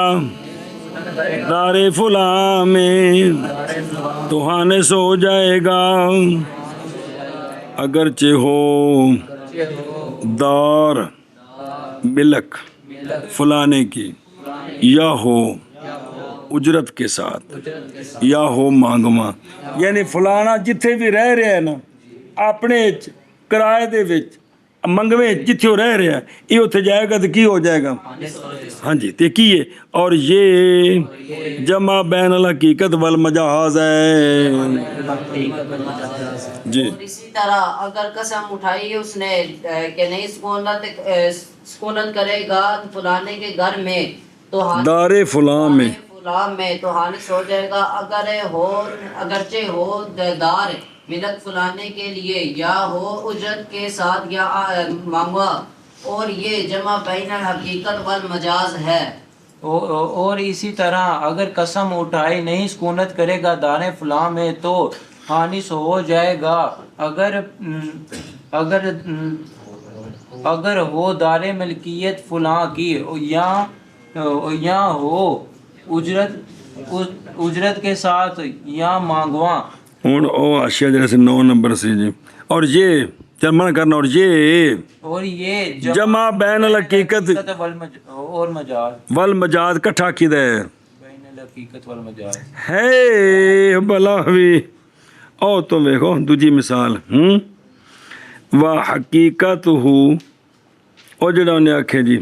دار فلاں میں تو حانس ہو جائے گا، اگرچہ ہو دار ملک فلانے کی یا ہو اجرت کے ساتھ یا ہو مانگواں، یعنی فلانا جتھے بھی رہ رہا ہے نا اپنے کرائے دے وچ منگویں جتھے وہ رہ رہا ہے یہ اتنے جائے گا تو کی ہو جائے گا؟ ہاں جی تے کی ہے، اور یہ جمع بین الحقیقت والمجاز ہے جی۔ اسی طرح اگر قسم اٹھائی اس نے کہ نہیں سکونت کرے گا فلانے کے گھر میں تو دار فلاں میں تو حانس ہو جائے گا، اگرچہ ہو دار ملک فلانے کے لیے یا ہو اجرت کے ساتھ یا مانگوا، اور یہ جمع بین الحقیقت والمجاز ہے۔ اور اسی طرح اگر قسم اٹھائی نہیں سکونت کرے گا دار فلاں میں تو حانس ہو جائے گا، اگر ہو دار ملکیت فلاں کی یا ہو اجرت کے ساتھ یا مانگواں۔ ہوں او آشیا جرا سے 9 نمبر سے جی، اور یہ چل من کرنا، اور یہ جمع بین الحقیقت اور مجاز والمجاز کٹھا کھدا ہے بین الحقیقت والمجاز ہے بلا بھی او تم دیکھو دوجی مثال و حقیقت ہو او جڑا انہیں آکھے جی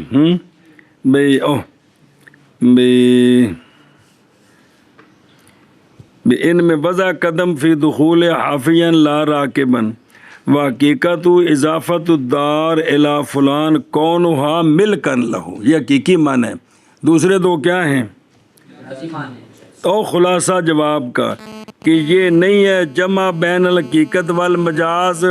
بھئی او ان میں وضع قدم فی دخول حافیا لا راکبن و حقیقت اضافت الدار الی فلان کونہا ملکن لہو، یہ حقیقی معنی ہے۔ دوسرے دو کیا ہیں؟ تو خلاصہ جواب کا کہ یہ نہیں ہے جمع بین الحقیقت والمجاز،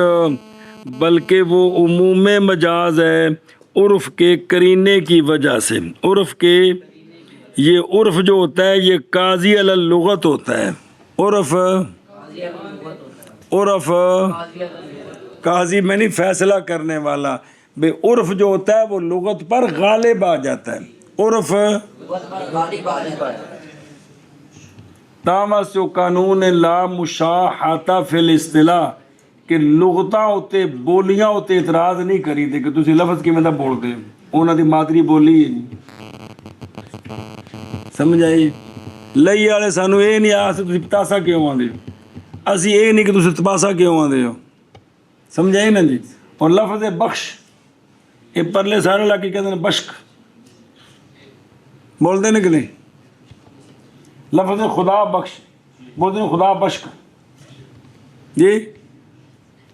بلکہ وہ عموم مجاز ہے عرف کے قرینے کی وجہ سے۔ عرف کے یہ عرف جو ہوتا ہے یہ قاضی علی اللغت ہوتا ہے، عرف قاضی میں نہیں فیصلہ کرنے والا، بے عرف جو ہوتا ہے وہ لغت پر غالب آ جاتا ہے، عرف تامس جو قانون لا مشاحتہ فی الاصطلاح کہ لغتاں ہوتے بولیاں ہوتے اعتراض نہیں کری دے کہ تسی لفظ کی مدہ بول دے انہاں دی مادری بولی ہے نہیں سمجھ آئی؟ لئی والے سانو یہ نہیں آستے تسی پتاسا کیوں آندے ہو، اسی یہ نہیں کہ تسی تپاسا کیوں آندے ہو، سمجھ آئی نا جی؟ اور لفظ بخش یہ پرلے سارے علاقے کہتے ہیں بشک بولتے ہیں کہ نہیں؟ لفظ خدا بخش بولتے ہیں خدا بشک جی،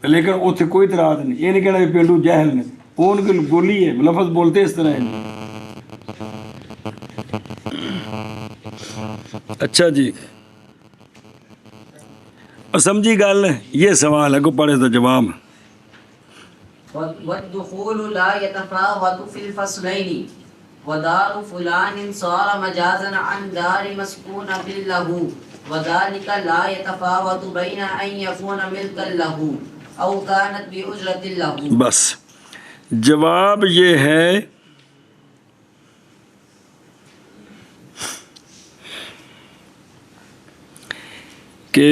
لیکن اتنے کوئی اعتراض نہیں، یہ نہیں کہنا کہ پینڈو جاہل نے، وہ ان کی بولی ہے، لفظ بولتے اس طرح ہے۔ اچھا جی اور سمجھی گل یہ سوال ہے کو پڑھے تو جواب والدخول لا يتفاوت في الفصلين ودار فلان صار مجازا عن دار مسكون له وذلك لا يتفاوت بين أن يكون ملكا له أو كانت بأجرة له۔ بس جواب یہ ہے کہ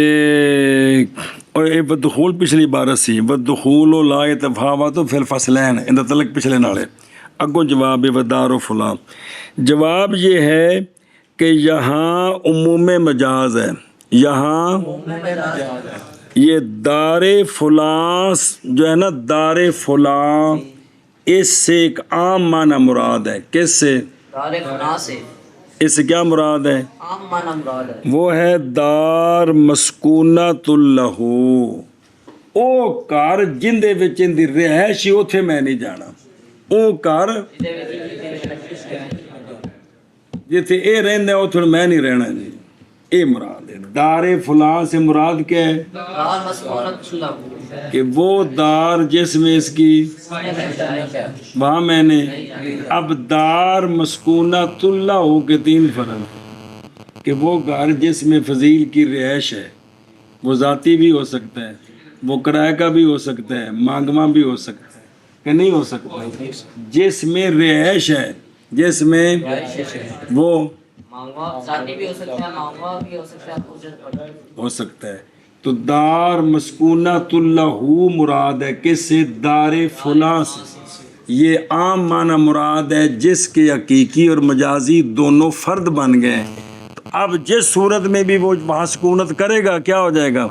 اور یہ بدخول پچھلی عبارت سی بدخول و لا یتفاوت فی الفصلین ان تلک پچھلے نالے اگوں جواب ودار و فلاں جواب یہ ہے کہ یہاں عموم مجاز ہے یہاں یہ دار فلاں جو ہے نا دار فلاں اس سے ایک عام معنی مراد ہے کس سے دار فنا سے اس سے کیا مراد ہے عام معنی مراد ہے وہ ہے دار مسکونۃ لہ او گھر جندے وچ اندی رہائش اوتھے میں نہیں جانا او گھر جتھے اے رہندا اوتھے میں نہیں رہنا جی اے مراد ہے دار فلاں سے مراد کیا ہے دار مسکونۃ لہ کہ وہ دار جس میں اس کی وہاں میں نے اب دار مسکونۃ اللہ کے تین فرق کہ وہ گھر جس میں فضیل کی رہائش ہے وہ ذاتی بھی ہو سکتا ہے وہ کرایہ کا بھی ہو سکتا ہے مانگواں بھی ہو سکتا ہے کہ نہیں ہو سکتا جس میں رہائش ہے جس میں وہ مانگوا ذاتی بھی ہو سکتا ہے مانگوا بھی ہو سکتا ہے ہو سکتا ہے تو دار مسکونۃ اللہ مراد ہے کس سے دار فلاں سے یہ عام معنی مراد ہے جس کے حقیقی اور مجازی دونوں فرد بن گئے تو اب جس صورت میں بھی وہ وہاں سکونت کرے گا کیا ہو جائے گا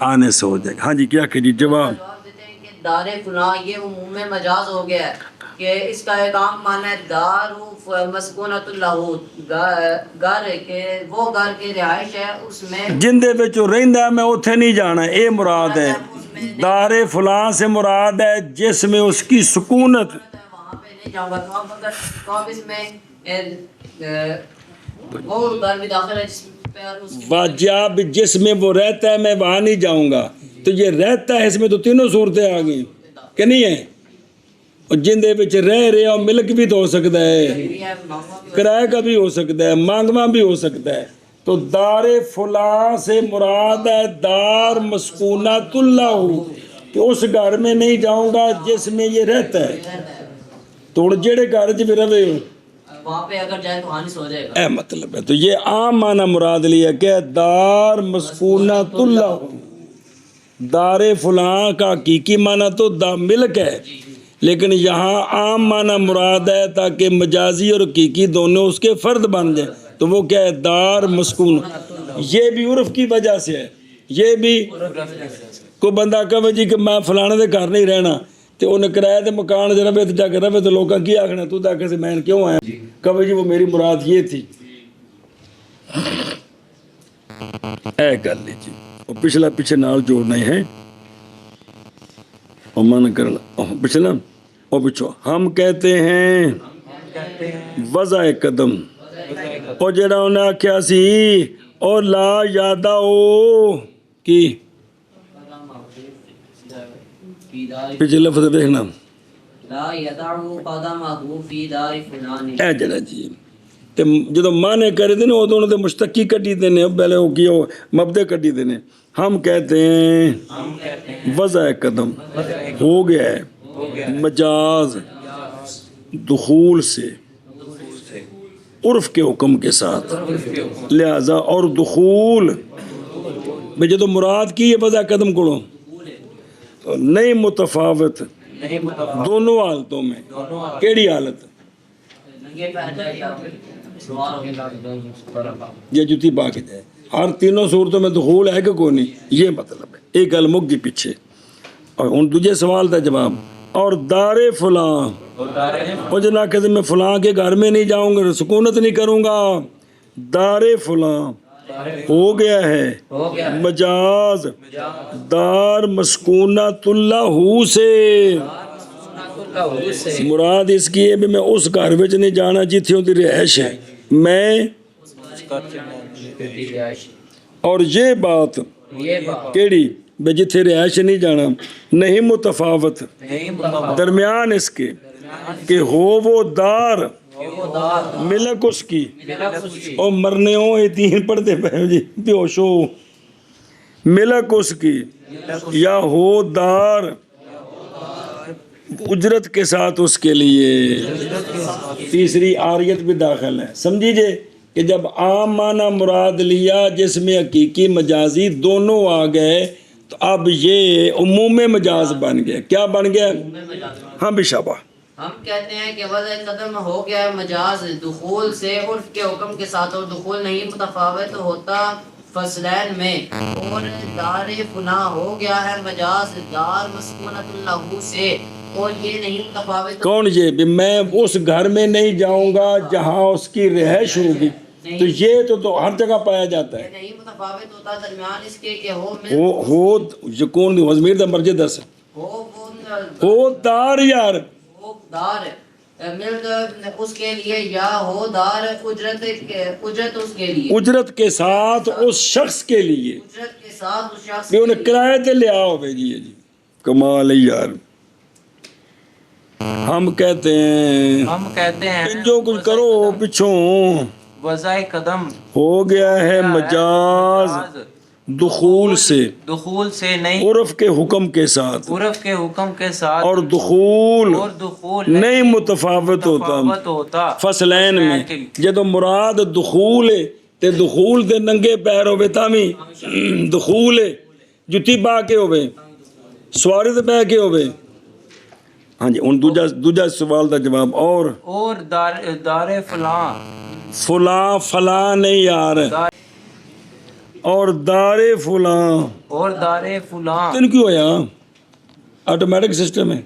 آنے سے ہو جائے گا ہاں جی کیا کہ جی جواب جواب دیتے ہیں کہ دار فلاں یہ عموم مجاز ہو گیا ہے کہ اس کا ایک عام معنی ہے دار مسکونۃ اللہ گھر کہ وہ گھر کے رہائش ہے اس میں جندے وچ رہندا ہے میں اوتھے نہیں جانا اے مراد ہے دار فلاں سے مراد ہے جس میں اس کی سکونت وہاں پہ نہیں جاؤں گا تو اب اگر تو اب اس میں وہ گھر بھی داخل ہے جس پہ اس کی واجب جس میں وہ رہتا ہے میں وہاں نہیں جاؤں گا تو یہ رہتا ہے اس میں تو تینوں صورتیں آ گئی کہ نہیں ہے اور جندے وچ رہ رہے اور ملک بھی تو ہو سکتا ہے کرایہ کا بھی ہو سکتا ہے مانگواں بھی ہو سکتا ہے تو دار فلاں سے مراد ہے دار مسکونۃ اللہ کہ اس گھر میں نہیں جاؤں گا جس میں یہ رہتا ہے تو جڑے گھر چ بھی رہے ہو وہاں پہ اگر جائے تو وہاں نہیں سو جائے گا اے مطلب ہے تو یہ عام معنی مراد لیا کہ دار مسکونۃ اللہ دار فلاں کا حقیقی معنی تو ملک ہے لیکن یہاں عام معنی مراد ہے تاکہ مجازی اور حقیقی دونوں اس کے فرد بن جائیں تو وہ کیا ہے دار مسکون یہ بھی عرف کی وجہ سے ہے یہ بھی کوئی بندہ کہے جی کہ میں فلانے دے گھر نہیں رہنا تو انہیں کرایہ دے مکان جا رہے جا کے رہے تو لوگوں کی آخنا تو آخر سے میں کیوں آیا کہے جی وہ میری مراد یہ تھی اے گل جی وہ پچھلا پیچھے نال جوڑنا ہے اور من کرنا پچھلا اور پچھو ہم کہتے ہیں وضع قدم اور جڑا انہیں آخیا سی اور لا یادا او کی پیچھے لفظ دیکھنا لا یدعو قدمہ فی دار فلان اے جڑا جی تے جدو مانے کرے دے نا ادو انہوں نے مشتقی کٹی دینے پہلے وہ کی مبدے کٹی دینے ہم کہتے ہیں وضع قدم ہو گیا ہے مجاز دخول سے عرف کے حکم کے ساتھ لہذا اور دخول میں جدو مراد کی ہے وضع قدم کرو نہیں متفاوت دونوں حالتوں میں کیڑی حالت یہ جتی پا کے جائے ہر تینوں صورتوں میں دخول ہے کہ کوئی نہیں یہ مطلب ہے ایک گل مک گئی پیچھے اور ان دوجے سوال کا جواب اور دار فلاں اور جنا کہ میں فلاں کے گھر میں نہیں جاؤں گا سکونت نہیں کروں گا دار فلاں ہو گیا ہے مجاز دار مسکونۃ اللہ سے مراد اس کی ہے میں اس گھر وچ نہیں جانا جتھے ان کی رہائش ہے میں اور یہ بات کیڑی بے جتھے رہائش نہیں جانا نہیں متفاوت درمیان اس کے کہ ہو وہ دار ملک اس کی اور مرنے ہو یہ تین پڑھتے پہ جی بیہوش ہو ملک اس کی یا ہو دار اجرت کے ساتھ اس کے لیے تیسری عاریت بھی داخل ہے سمجھیے کہ جب عام معنی مراد لیا جس میں حقیقی مجازی دونوں آ گئے تو اب یہ عموم مجاز بن گیا. کیا بن گیا؟ ہاں بھی شابہ. ہم کہتے ہیں کہ وضع قدم ہو گیا ہے مجاز دخول سے عرف کے حکم کے ساتھ، اور دخول نہیں متفاوت ہوتا فصلین میں. اور دار فنا ہو گیا ہے مجاز دار مسکونۃ اللہ سے، اور یہ نہیں متفاوت. کون یہ؟ بھی میں اس گھر میں نہیں جاؤں گا جہاں اس کی رہائش ہوگی. تو یہ تو ہر جگہ پایا جاتا ہے. نہیں متفاوت ہوتا درمیان اس کے کہ ہو یکون وزمیر دا مرجع دس ہو دار یار دار ملک اس کے لیے، یا ہو دار اجرت اس کے لیے، اجرت کے ساتھ اس شخص کے لیے، اجرت کے ساتھ اس شخص بھی انہیں کرایہ تے لیا ہوئے. جی کمال ہے یار. ہم کہتے ہیں جو کچھ کرو پچھوں وضع قدم ہو گیا ہے مجاز دخول سے، دخول سے نہیں عرف کے حکم کے ساتھ، عرف کے حکم کے ساتھ، اور دخول نہیں متفاوت متفاوت ہوتا فصلین میں. جدو مراد دخول ہے تے دخول دے ننگے پیر ہوئے تامی دخول ہے، جتی با کے ہوئے، سواری تے بہ کے ہوئے. ہاں جی ان دوجا سوال دا جواب. اور دار فلاں فلاں نہیں یار، اور دار فلاں تین کیوں ہویا؟ آٹومیٹک سسٹم ہے.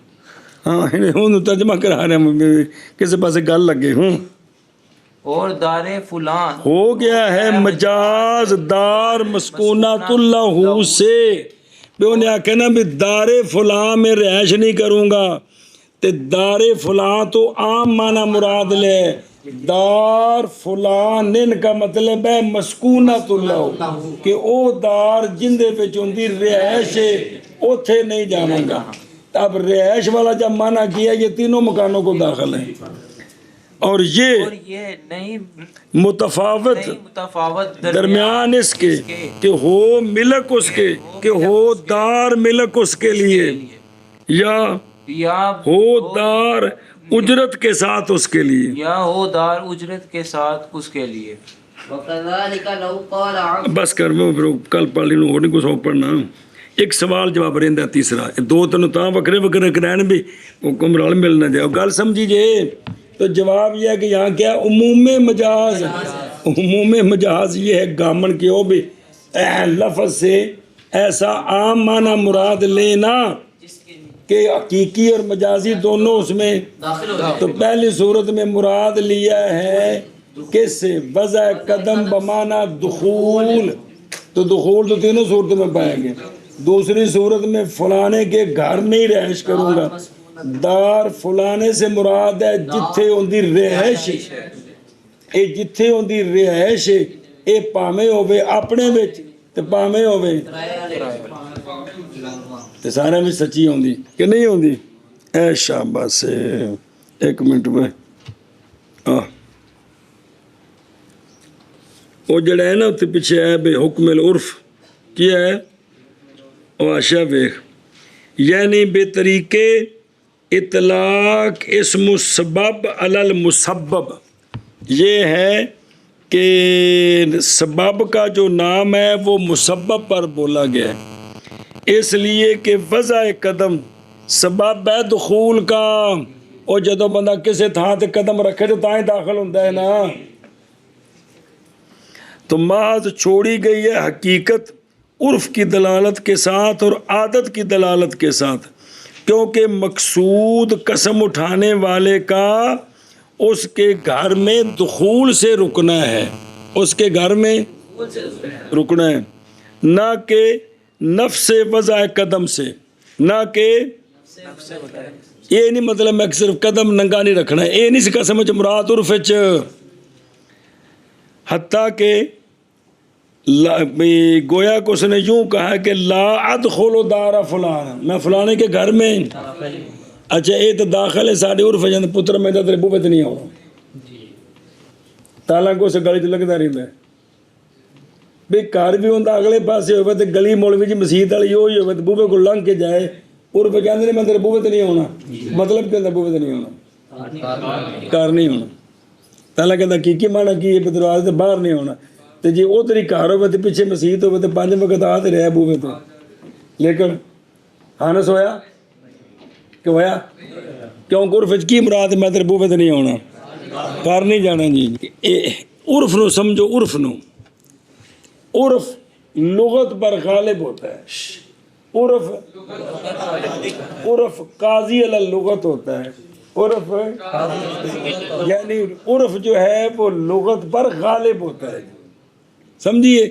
ہاں ہوں ترجمہ کرا رہے ہیں کسی پاسے گل لگے ہوں. اور دار فلاں ہو گیا ہے مجاز دار مسکونات اللہ سے. بھی انہیں آکھے نا بھی دار فلاں میں رہائش نہیں کروں گا، تے دار فلاں تو عام معنی مراد لے. دار فلان کا مطلب ہے مسکونۃ اللہ، کہ او دار جندے وچ ہوندی رہائش ہے اوتھے نہیں جاواں گا. اب رہائش والا جب معنی کیا یہ تینوں مکانوں کو داخل ہے. اور یہ نہیں متفاوت درمیان اس کے کہ ہو ملک اس کے، کہ ہو دار ملک اس کے لیے، یا ہو دار اجرت کے ساتھ اس کے لیے، یا ہو دار اجرت کے ساتھ اس کے لیے. بس کر میں کل پڑھ لینو اور نہیں کچھ پڑھنا. ایک سوال جواب رہندا تیسرا، دو تینوں تاں وکھرے وکھرے کرائن بھی حکم رل مل نہ جائے. گل سمجھی جے تو جواب یہ ہے کہ یہاں کیا عموم مجاز. عموم مجاز یہ ہے گامن کے ہو بھی لفظ سے ایسا عام معنی مراد لینا کہ حقیقی اور مجازی دونوں اس میں. تو پہلی صورت میں مراد لیا ہے کس سے؟ وضع قدم بمعنی دخول. تو دخول تو تینوں صورتوں میں پائیں گے. دوسری صورت میں فلانے کے گھر میں ہی رہائش کروں گا. دار فلانے سے مراد ہے جتھے ہوندی رہائش، اے جتھے ہوندی رہائش اے پاویں ہوے اپنے وچ تے پاویں ہوے تے سارے میں سچی ہوندی کہ نہیں ہوندی. اے شاباش. ایک منٹ میں وہ جڑا ہے نا اتنے پیچھے ہے بے حکم العرف کیا ہے او آشا ویخ، یعنی بے طریقے اطلاق اسم السبب علی المسبب. یہ ہے کہ سبب کا جو نام ہے وہ مسبب پر بولا گیا ہے، اس لیے کہ وضع قدم سبب ہے دخول کا. اور جدو بندہ کسی تھان تے قدم رکھے تو تاں ہی داخل ہوتا ہے نا. تو محض چھوڑی گئی ہے حقیقت عرف کی دلالت کے ساتھ اور عادت کی دلالت کے ساتھ، کیونکہ مقصود قسم اٹھانے والے کا اس کے گھر میں دخول سے رکنا ہے، اس کے گھر میں رکنا ہے، نہ کہ نفس وضع قدم سے. نہ کہ یہ نہیں مطلب میں صرف قدم ننگا نہیں رکھنا ہے، یہ نہیں سی قسم چ مراد عرف چ. حتیٰ کہ گویا کہ اس نے یوں کہا کہ لا ادخل دار فلان، میں فلانے کے گھر میں. اچھا یہ تو داخل ہے ساڑھے عرف جاندے پتر میں تیرے بوبے تے نہیں آؤں تالا کو اسے گلی چ لگتا رہتا ہے. بھی گھر بھی ہوتا اگلے پاسے ہوئے تو گلی مولوی جی مسیت والی وہی ہوئے تو بوبے کو لنگ کے جائے عرف کہتے ہیں میں تیرے بوبے تے نہیں آنا. مطلب کیا ہوتا بوبے تے نہیں آنا؟ گھر نہیں ہونا. تالا کہتا کی مانا کی ہے دروازے سے باہر نہیں ہونا. تو جی ادھر ہی گھر ہوئے تو پیچھے مسیت ہوئے تو 5 وقت آ رہے بوبے تو لیکن ہانس ہویا کہ ہویا کیوں عرف کی مراد میں تیرے بوے تے نہیں آنا کر نہیں جانا جی عرف نو سمجھو عرف نو عرف لغت پر غالب ہوتا ہے عرف قاضی علی لغت ہوتا ہے عرف یعنی عرف جو ہے وہ لغت پر غالب ہوتا ہے سمجھیے